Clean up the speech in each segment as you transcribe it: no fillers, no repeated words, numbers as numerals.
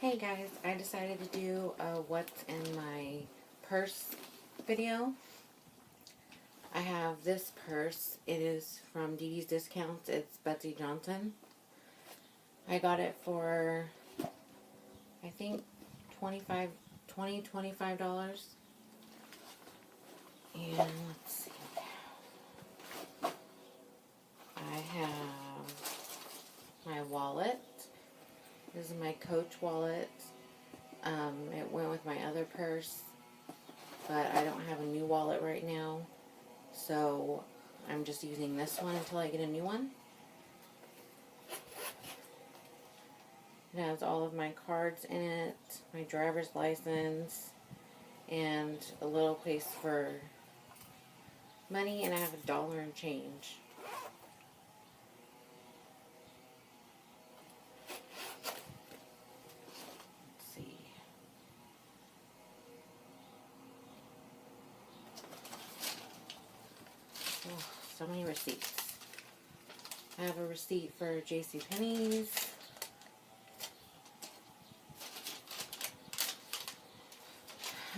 Hey guys, I decided to do a what's in my purse video. I have this purse. It is from Dee Dee's Discounts. It's Betsy Johnson. I got it for, I think, $25. And let's see. I have my wallet. This is my Coach wallet. It went with my other purse, but I don't have a new wallet right now, so I'm just using this one until I get a new one. It has all of my cards in it, my driver's license, and a little place for money, and I have $1 and change. Oh, so many receipts. I have a receipt for JCPenney's.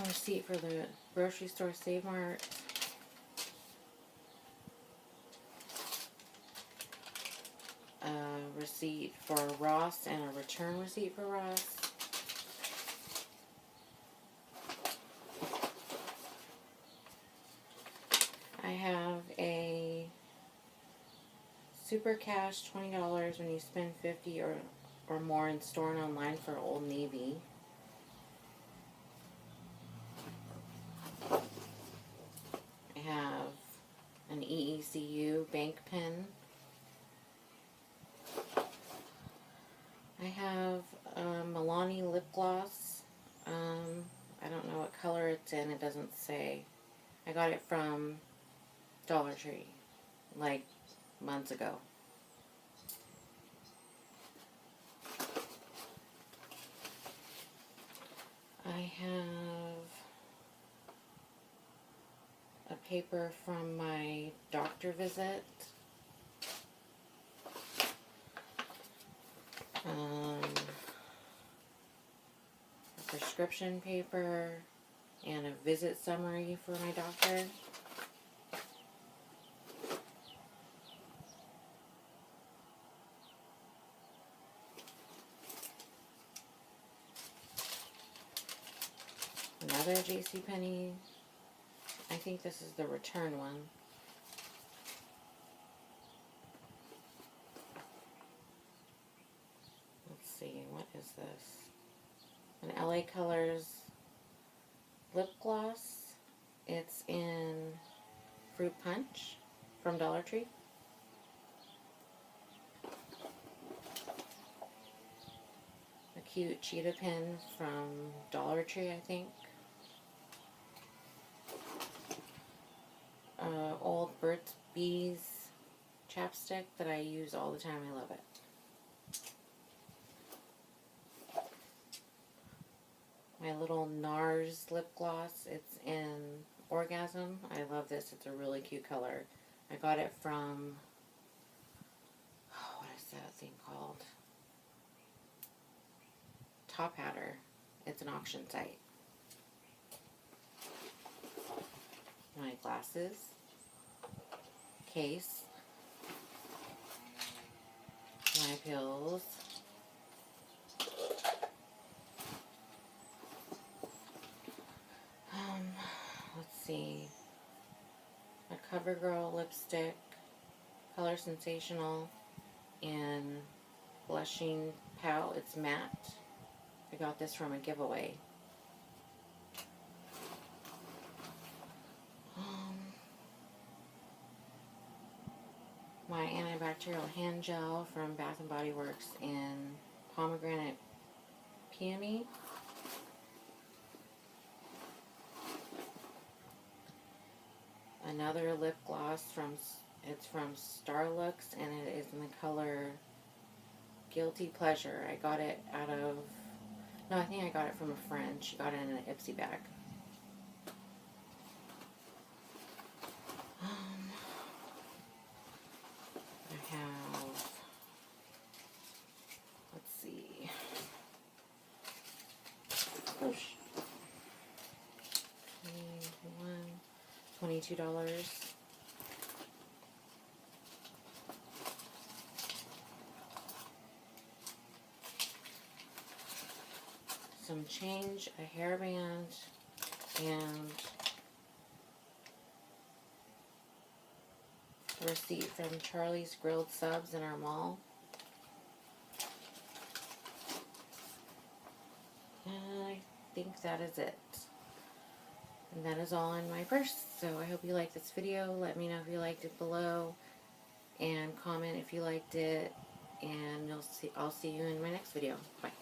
A receipt for the grocery store Save Mart. A receipt for Ross and a return receipt for Ross. I have a Super Cash $20 when you spend $50 or more in store and online for Old Navy. I have an EECU bank pen. I have a Milani lip gloss. I don't know what color it's in. It doesn't say. I got it from Dollar Tree, like months ago. I have a paper from my doctor visit. A prescription paper and a visit summary for my doctor. Another JCPenney. I think this is the return one. Let's see, what is this? An LA Colors lip gloss. It's in Fruit Punch from Dollar Tree. A cute cheetah pin from Dollar Tree, I think. Old Burt's Bees chapstick that I use all the time. I love it. My little NARS lip gloss. It's in Orgasm. I love this. It's a really cute color. I got it from, what is that thing called? Top Hatter. It's an auction site. My glasses. Case. My pills. Let's see. A CoverGirl lipstick. Color Sensational. And blushing pout. It's matte. I got this from a giveaway. My antibacterial hand gel from Bath & Body Works in Pomegranate Peony. Another lip gloss it's from Starlux, and it is in the color Guilty Pleasure. I got it out of, no, I think I got it from a friend. She got it in an Ipsy bag. I have, let's see, $22. Some change, a hairband, and a receipt from Charlie's Grilled Subs in our mall. And I think that is it. And that is all in my purse. So I hope you liked this video. Let me know if you liked it below. And comment if you liked it. And I'll see you in my next video. Bye.